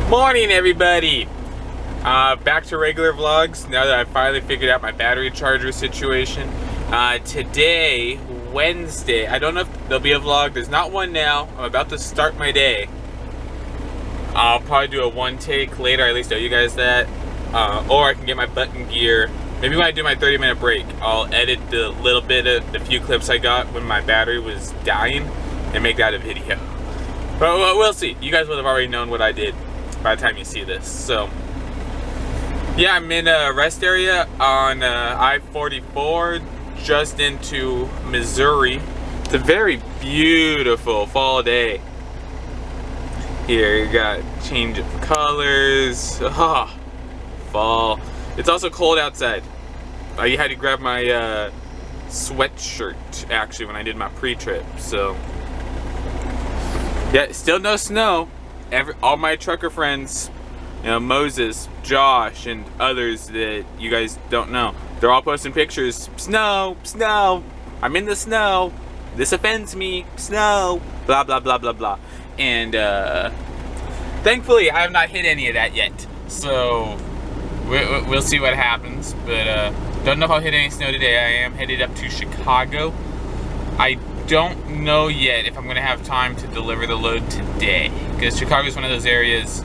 Morning, everybody. Back to regular vlogs now that I finally figured out my battery charger situation. Today, Wednesday, I don't know if there'll be a vlog. There's not one now. I'm about to start my day. I'll probably do a one take later, at least show you guys that. Or I can get my button gear. Maybe when I do my 30-minute break, I'll edit the little bit of the few clips I got when my battery was dying and make that a video. But we'll see. You guys would have already known what I did by the time you see this. So yeah, I'm in a rest area on I-44 just into Missouri. It's a very beautiful fall day here. You got change of colors. Fall. It's also cold outside. I had to grab my sweatshirt actually when I did my pre-trip. So yeah, still no snow. All my trucker friends, you know, Moses, Josh, and others that you guys don't know, they're all posting pictures. Snow, snow, I'm in the snow. This offends me. Snow, blah, blah, blah, blah, blah. And thankfully, I have not hit any of that yet. So we'll see what happens. But don't know if I'll hit any snow today. I am headed up to Chicago. I don't know yet if I'm going to have time to deliver the load today, because Chicago is one of those areas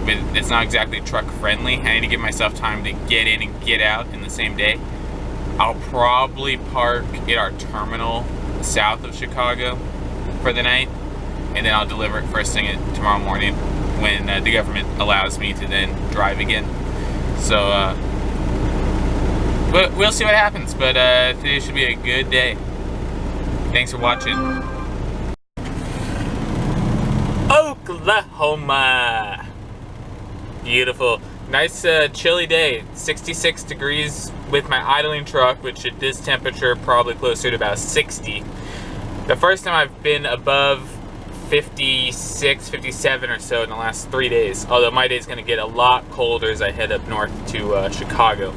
it's not exactly truck friendly. I need to give myself time to get in and get out in the same day. I'll probably park at our terminal south of Chicago for the night, and then I'll deliver it first thing tomorrow morning when the government allows me to then drive again. So we'll see what happens, but today should be a good day. Thanks for watching. Oklahoma. Beautiful. Nice chilly day. 66 degrees with my idling truck, which at this temperature probably closer to about 60. The first time I've been above 56, 57 or so in the last 3 days. Although my day's going to get a lot colder as I head up north to Chicago.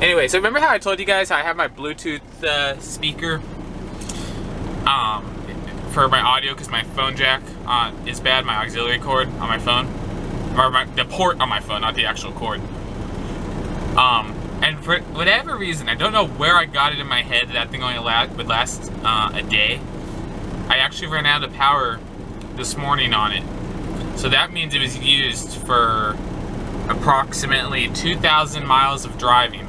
Anyway, so remember how I told you guys how I have my Bluetooth speaker for my audio, because my phone jack is bad, my auxiliary cord on my phone, or the port on my phone, not the actual cord. And for whatever reason, I don't know where I got it in my head that thing only would last a day. I actually ran out of power this morning on it, so that means it was used for approximately 2,000 miles of driving,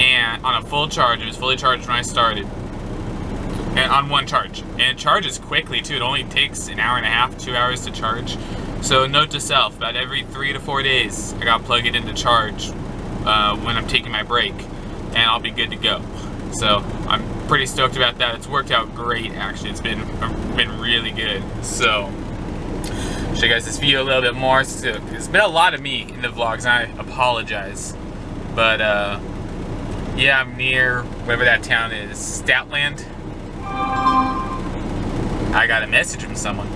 and on a full charge. It was fully charged when I started. And on one charge, and it charges quickly too. It only takes an hour and a half, 2 hours to charge. So note to self, about every 3 to 4 days I gotta plug it into charge when I'm taking my break, and I'll be good to go. So I'm pretty stoked about that. It's worked out great actually. It's been really good. So show you guys this video a little bit more. So there's been a lot of me in the vlogs, and I apologize, but yeah, I'm near wherever that town is, Statland. I got a message from someone.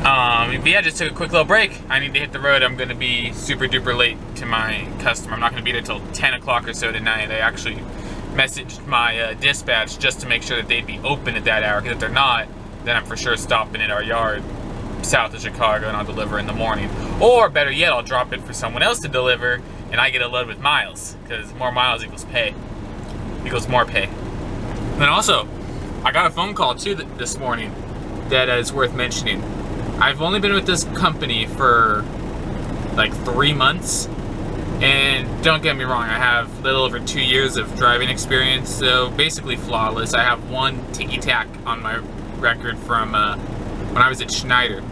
But yeah, just took a quick little break. I need to hit the road. I'm going to be super duper late to my customer. I'm not going to be there till 10 o'clock or so tonight. I actually messaged my dispatch just to make sure that they'd be open at that hour, because if they're not, then I'm for sure stopping at our yard south of Chicago and I'll deliver in the morning. Or better yet, I'll drop it for someone else to deliver and I get a load with miles, because more miles equals pay. Equals more pay. Then also, I got a phone call too this morning that is worth mentioning. I've only been with this company for like 3 months, and don't get me wrong, I have a little over 2 years of driving experience, so basically flawless. I have one ticky-tack on my record from when I was at Schneider.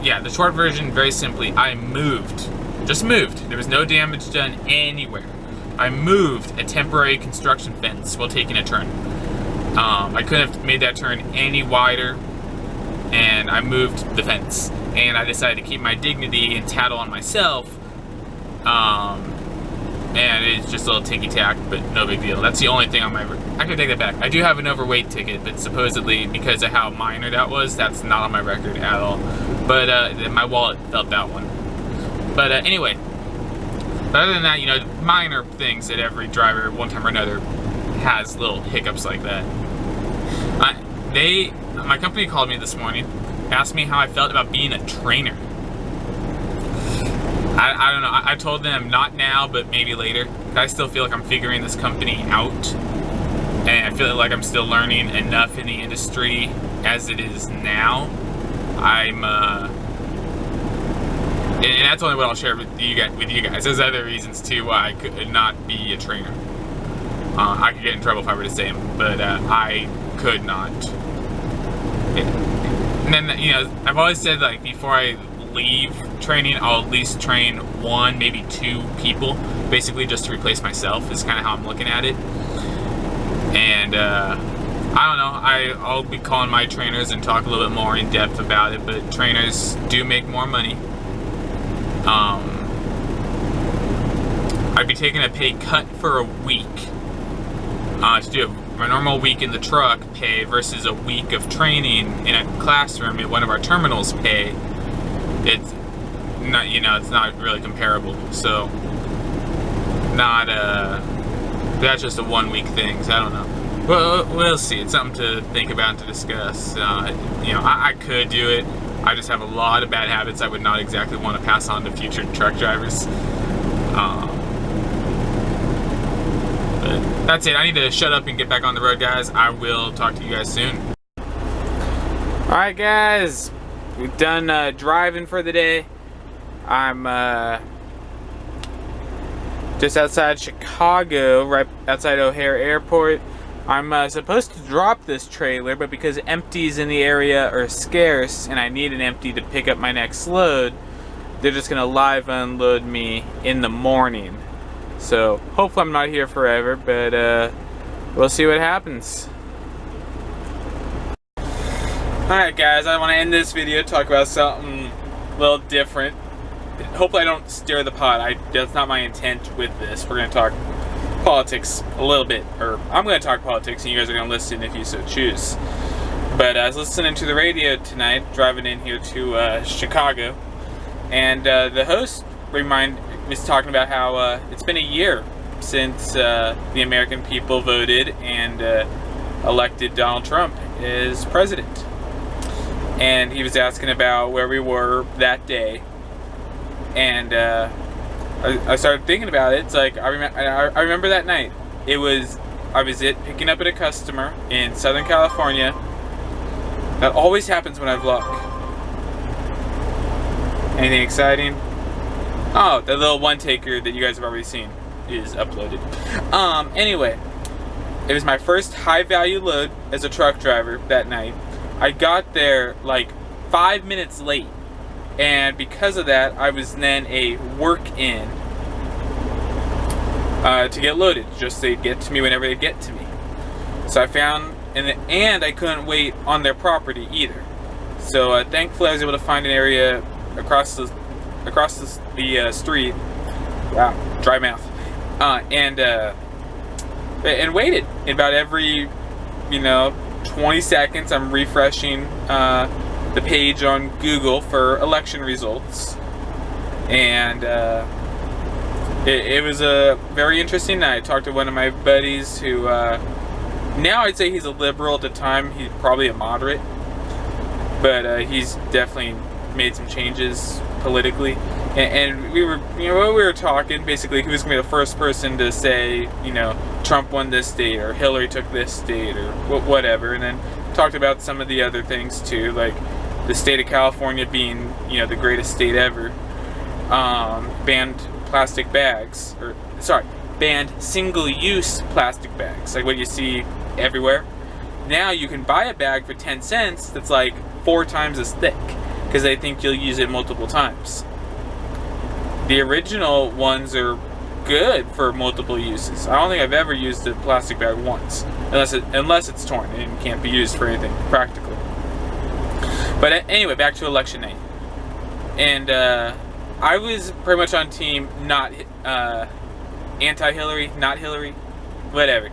Yeah, the short version, very simply, I moved. Just moved. There was no damage done anywhere. I moved a temporary construction fence while taking a turn. I couldn't have made that turn any wider, and I moved the fence. And I decided to keep my dignity and tattle on myself. And it's just a little ticky-tack, but no big deal. That's the only thing on my... I can take that back. I do have an overweight ticket, but supposedly, because of how minor that was, that's not on my record at all. But my wallet felt that one. But anyway, but other than that, you know, minor things that every driver, one time or another, has little hiccups like that. My company called me this morning asked me how I felt about being a trainer. I don't know. I told them not now, but maybe later. I still feel like I'm figuring this company out, and I feel like I'm still learning enough in the industry as it is now. And that's only what I'll share with you guys. There's other reasons too why I could not be a trainer. I could get in trouble if I were to say them, but I could not. And then, you know, I've always said, like, before I leave training, I'll at least train 1, maybe 2 people, basically just to replace myself, is kind of how I'm looking at it. And I don't know, I'll be calling my trainers and talk a little bit more in depth about it, but trainers do make more money. I'd be taking a pay cut for a week to do a normal week in the truck pay versus a week of training in a classroom at one of our terminals pay. It's not, you know, it's not really comparable. So not that's just a 1 week thing. So I don't know. Well, we'll see. It's something to think about and to discuss. You know, I could do it. I just have a lot of bad habits I would not exactly want to pass on to future truck drivers. But that's it. I need to shut up and get back on the road, guys. I will talk to you guys soon. Alright, guys. We've done driving for the day. I'm just outside Chicago, right outside O'Hare Airport. I'm supposed to drop this trailer, but because empties in the area are scarce and I need an empty to pick up my next load, they're just gonna live unload me in the morning. So hopefully I'm not here forever, but we'll see what happens. Alright guys, I want to end this video, talk about something a little different. Hopefully I don't stir the pot. That's not my intent with this. We're going to talk politics a little bit, or I'm going to talk politics and you guys are going to listen if you so choose. But I was listening to the radio tonight, driving in here to Chicago, and the host was talking about how it's been a year since the American people voted and elected Donald Trump as president. And he was asking about where we were that day, and I started thinking about it. It's like I remember that night. I was picking up at a customer in Southern California. That always happens when I vlog. Anything exciting? Oh, the little one taker that you guys have already seen is uploaded. Anyway, it was my first high value load as a truck driver that night. I got there like 5 minutes late, and because of that, I was then a work-in to get loaded. Just they'd get to me whenever they'd get to me. So I found, and I couldn't wait on their property either. So thankfully, I was able to find an area across the street. Wow, dry mouth. And waited. In about every, 20 seconds, I'm refreshing the page on Google for election results, and it was a very interesting night. I talked to one of my buddies who now I'd say he's a liberal. At the time, he's probably a moderate, but he's definitely made some changes politically. And we were talking basically who was going to be the first person to say, Trump won this state or Hillary took this state or whatever, and then talked about some of the other things too, like the state of California being, the greatest state ever, banned plastic bags, banned single-use plastic bags, like what you see everywhere. Now you can buy a bag for 10 cents that's like 4 times as thick because they think you'll use it multiple times. The original ones are good for multiple uses. I don't think I've ever used a plastic bag once, unless it's torn and can't be used for anything practically. But anyway, back to election night, and I was pretty much on team not anti-Hillary, not Hillary, whatever.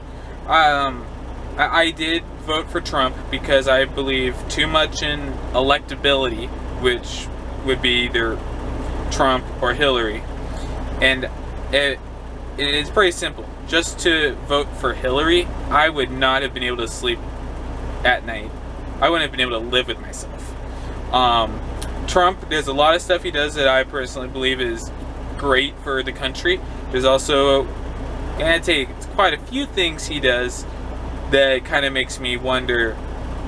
I did vote for Trump because I believe too much in electability, which would be either Trump or Hillary, and it's pretty simple. Just to vote for Hillary, I would not have been able to sleep at night. I wouldn't have been able to live with myself. Trump, there's a lot of stuff he does that I personally believe is great for the country. There's also, I'd say, quite a few things he does that kind of makes me wonder,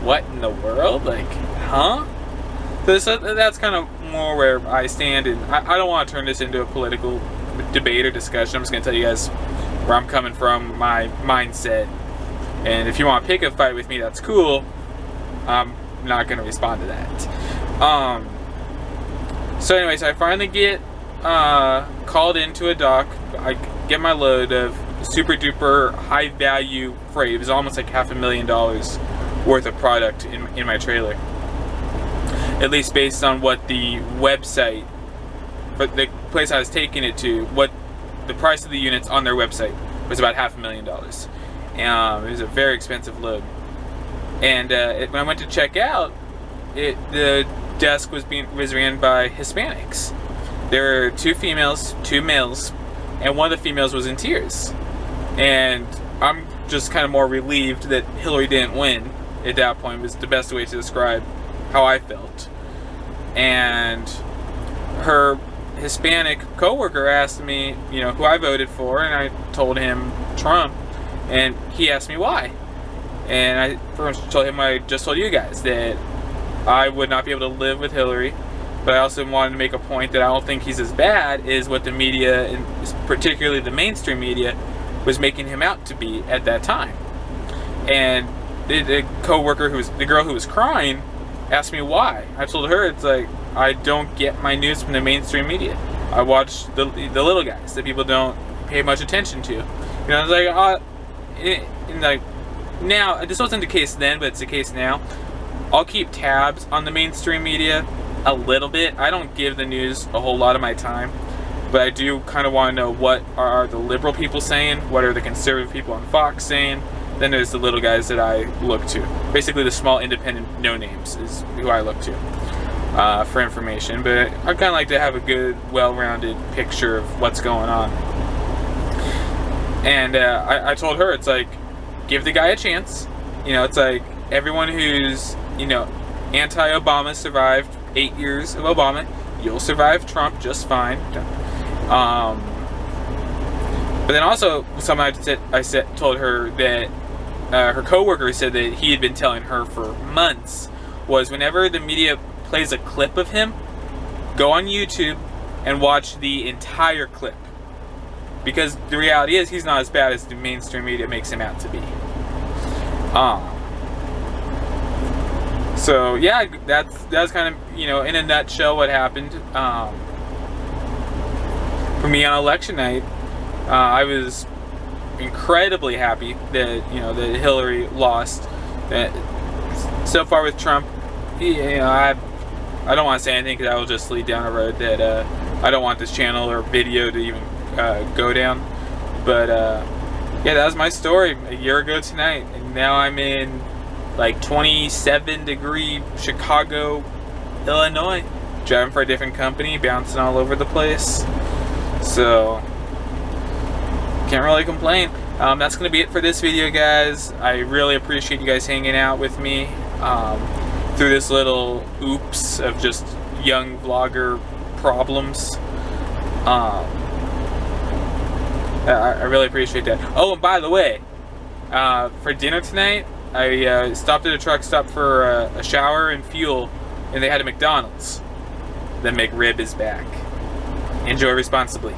what in the world? Like, huh? So that's kind of more where I stand, and I don't want to turn this into a political debate or discussion. I'm just going to tell you guys where I'm coming from, my mindset. And if you want to pick a fight with me, that's cool. I'm not going to respond to that. So anyways, I finally get called into a dock. I get my load of super duper high value freight. It was almost like $500,000 worth of product in my trailer. At least based on what the website, but the place I was taking it to, what the price of the units on their website was about $500,000. It was a very expensive load. And when I went to check out, the desk was ran by Hispanics. There were 2 females, 2 males, and one of the females was in tears. And I'm just kind of more relieved that Hillary didn't win at that point, was the best way to describe how I felt. And her Hispanic coworker asked me, you know, who I voted for, and I told him Trump, and he asked me why. And I pretty much told him I just told you guys that I would not be able to live with Hillary, but I also wanted to make a point that I don't think he's as bad as what the media, and particularly the mainstream media, was making him out to be at that time. And the co-worker, the girl who was crying, asked me why. I told her, it's like, I don't get my news from the mainstream media. I watch the little guys that people don't pay much attention to. You know, I was like, like, now, this wasn't the case then, but it's the case now. I'll keep tabs on the mainstream media a little bit. I don't give the news a whole lot of my time, but I do kind of want to know what are the liberal people saying, what are the conservative people on Fox saying. Then there's the little guys that I look to. Basically the small independent no-names is who I look to for information. But I kind of like to have a good, well-rounded picture of what's going on. And I told her, it's like, give the guy a chance. You know, it's like, everyone who's, you know, anti-Obama survived 8 years of Obama. You'll survive Trump just fine. But then also, something I told her that her coworker said that he had been telling her for months was, whenever the media plays a clip of him, go on YouTube and watch the entire clip. Because the reality is, he's not as bad as the mainstream media makes him out to be. So yeah, that's kind of, you know, in a nutshell what happened. For me on election night, I was incredibly happy that, you know, that Hillary lost. That so far with Trump, you know, I don't want to say anything because I will just lead down a road that I don't want this channel or video to even go down. But yeah, that was my story a year ago tonight, and now I'm in like 27-degree Chicago, Illinois, driving for a different company, bouncing all over the place. So can't really complain. That's gonna be it for this video, guys. I really appreciate you guys hanging out with me through this little oops of just young vlogger problems. I really appreciate that. Oh, and by the way, for dinner tonight, I stopped at a truck stop for a shower and fuel, and they had a McDonald's. The McRib is back. Enjoy responsibly.